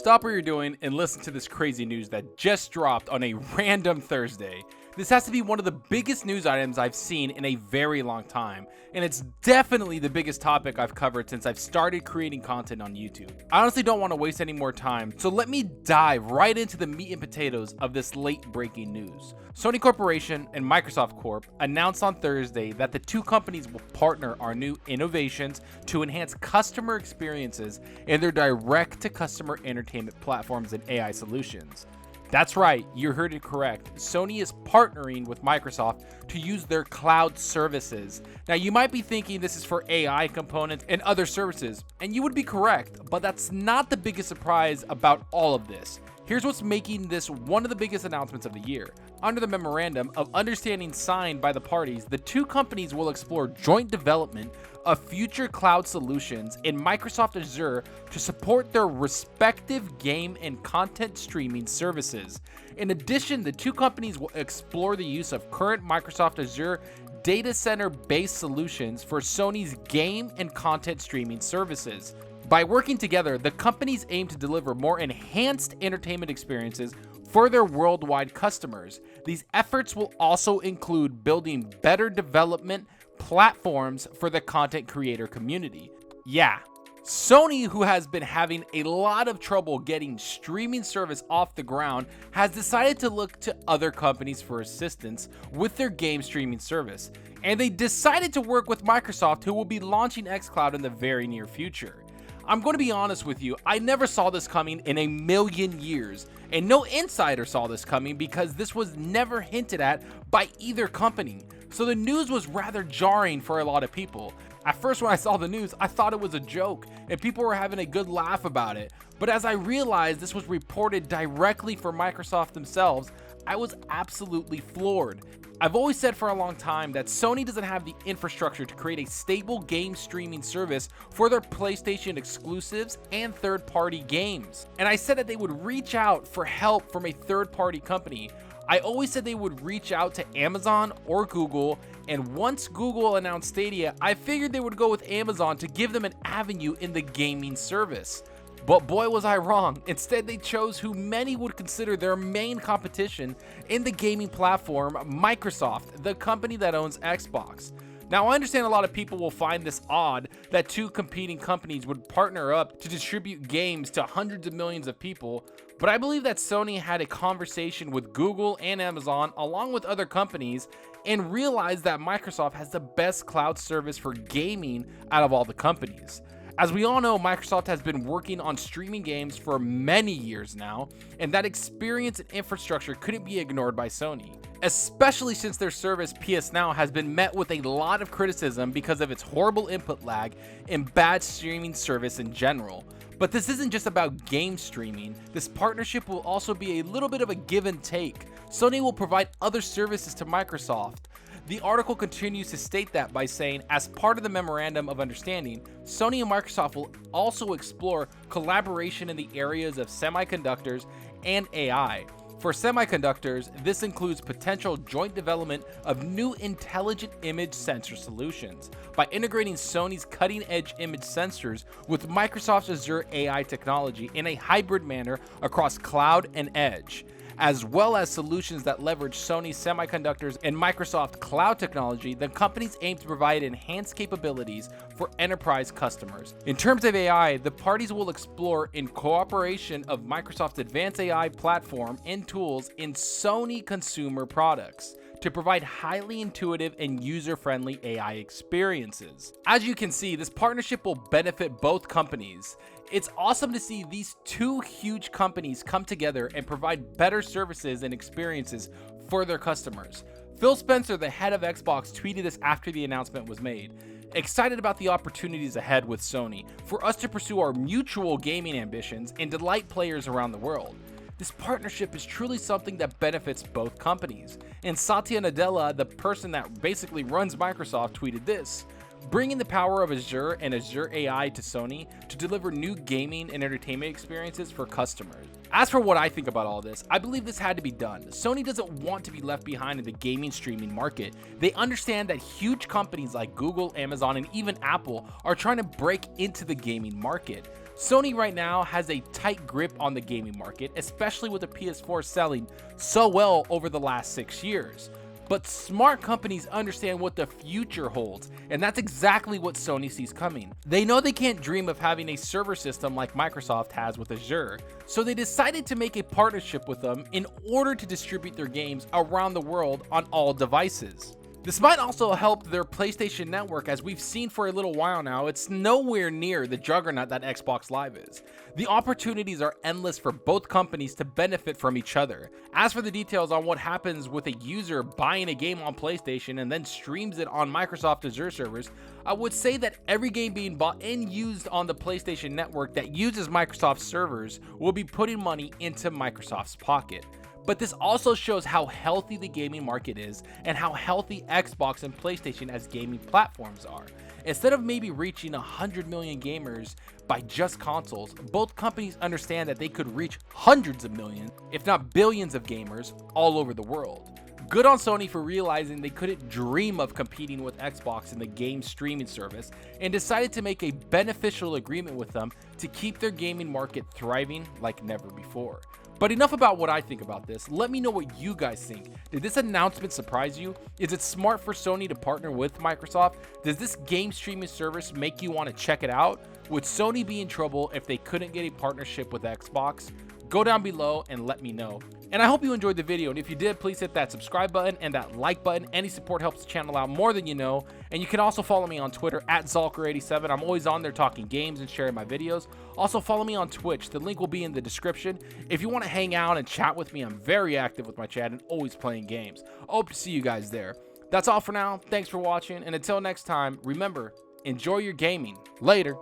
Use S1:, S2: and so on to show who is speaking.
S1: Stop what you're doing and listen to this crazy news that just dropped on a random Thursday. This has to be one of the biggest news items I've seen in a very long time, and it's definitely the biggest topic I've covered since I've started creating content on YouTube. I honestly don't want to waste any more time, so let me dive right into the meat and potatoes of this late breaking news. Sony Corporation and Microsoft Corp announced on Thursday that the two companies will partner on new innovations to enhance customer experiences in their direct-to-customer entertainment platforms and AI solutions. That's right, you heard it correct. Sony is partnering with Microsoft to use their cloud services. Now, you might be thinking this is for AI components and other services, and you would be correct, but that's not the biggest surprise about all of this. Here's what's making this one of the biggest announcements of the year. Under the memorandum of understanding signed by the parties, the two companies will explore joint development of future cloud solutions in Microsoft Azure to support their respective game and content streaming services. In addition, the two companies will explore the use of current Microsoft Azure data center-based solutions for Sony's game and content streaming services. By working together, the companies aim to deliver more enhanced entertainment experiences for their worldwide customers. These efforts will also include building better development platforms for the content creator community. Yeah, Sony, who has been having a lot of trouble getting streaming service off the ground, has decided to look to other companies for assistance with their game streaming service. And they decided to work with Microsoft, who will be launching XCloud in the very near future. I'm going to be honest with you, I never saw this coming in a million years, and no insider saw this coming because this was never hinted at by either company. So the news was rather jarring for a lot of people. At first, when I saw the news, I thought it was a joke, and people were having a good laugh about it. But as I realized this was reported directly from Microsoft themselves, I was absolutely floored. I've always said for a long time that Sony doesn't have the infrastructure to create a stable game streaming service for their PlayStation exclusives and third-party games. And I said that they would reach out for help from a third-party company. I always said they would reach out to Amazon or Google, and once Google announced Stadia, I figured they would go with Amazon to give them an avenue in the gaming service. But boy was I wrong. Instead, they chose who many would consider their main competition in the gaming platform, Microsoft, the company that owns Xbox. Now, I understand a lot of people will find this odd that two competing companies would partner up to distribute games to hundreds of millions of people, but I believe that Sony had a conversation with Google and Amazon along with other companies and realized that Microsoft has the best cloud service for gaming out of all the companies. As we all know, Microsoft has been working on streaming games for many years now, and that experience and infrastructure couldn't be ignored by Sony, especially since their service PS Now has been met with a lot of criticism because of its horrible input lag and bad streaming service in general. But this isn't just about game streaming. This partnership will also be a little bit of a give and take. Sony will provide other services to Microsoft. The article continues to state that by saying, as part of the memorandum of understanding, Sony and Microsoft will also explore collaboration in the areas of semiconductors and AI. For semiconductors, this includes potential joint development of new intelligent image sensor solutions. By integrating Sony's cutting-edge image sensors with Microsoft's Azure AI technology in a hybrid manner across cloud and edge, as well as solutions that leverage Sony's semiconductors and Microsoft cloud technology, the companies aim to provide enhanced capabilities for enterprise customers. In terms of AI, the parties will explore in cooperation of Microsoft's advanced AI platform and tools in Sony consumer products to provide highly intuitive and user-friendly AI experiences. As you can see, this partnership will benefit both companies. It's awesome to see these two huge companies come together and provide better services and experiences for their customers. Phil Spencer, the head of Xbox, tweeted this after the announcement was made. Excited about the opportunities ahead with Sony for us to pursue our mutual gaming ambitions and delight players around the world. This partnership is truly something that benefits both companies. And Satya Nadella, the person that basically runs Microsoft, tweeted this: bringing the power of Azure and Azure AI to Sony to deliver new gaming and entertainment experiences for customers. As for what I think about all this, I believe this had to be done. Sony doesn't want to be left behind in the gaming streaming market. They understand that huge companies like Google, Amazon, and even Apple are trying to break into the gaming market. Sony right now has a tight grip on the gaming market, especially with the PS4 selling so well over the last 6 years. But smart companies understand what the future holds, and that's exactly what Sony sees coming. They know they can't dream of having a server system like Microsoft has with Azure, so they decided to make a partnership with them in order to distribute their games around the world on all devices. This might also help their PlayStation network, as we've seen for a little while now. It's nowhere near the juggernaut that Xbox Live is. The opportunities are endless for both companies to benefit from each other. As for the details on what happens with a user buying a game on PlayStation and then streams it on Microsoft Azure servers, I would say that every game being bought and used on the PlayStation network that uses Microsoft servers will be putting money into Microsoft's pocket. But this also shows how healthy the gaming market is and how healthy Xbox and PlayStation as gaming platforms are. Instead of maybe reaching 100 million gamers by just consoles, both companies understand that they could reach hundreds of millions, if not billions of gamers all over the world. Good on Sony for realizing they couldn't dream of competing with Xbox in the game streaming service and decided to make a beneficial agreement with them to keep their gaming market thriving like never before. But enough about what I think about this. Let me know what you guys think. Did this announcement surprise you? Is it smart for Sony to partner with Microsoft? Does this game streaming service make you want to check it out? Would Sony be in trouble if they couldn't get a partnership with Xbox? Go down below and let me know. And I hope you enjoyed the video, and if you did, please hit that subscribe button and that like button. Any support helps the channel out more than you know. And you can also follow me on Twitter at Zalker87. I'm always on there talking games and sharing my videos. Also follow me on Twitch. The link will be in the description. If you want to hang out and chat with me, I'm very active with my chat and always playing games. I hope to see you guys there. That's all for now. Thanks for watching, and until next time, remember, enjoy your gaming. Later.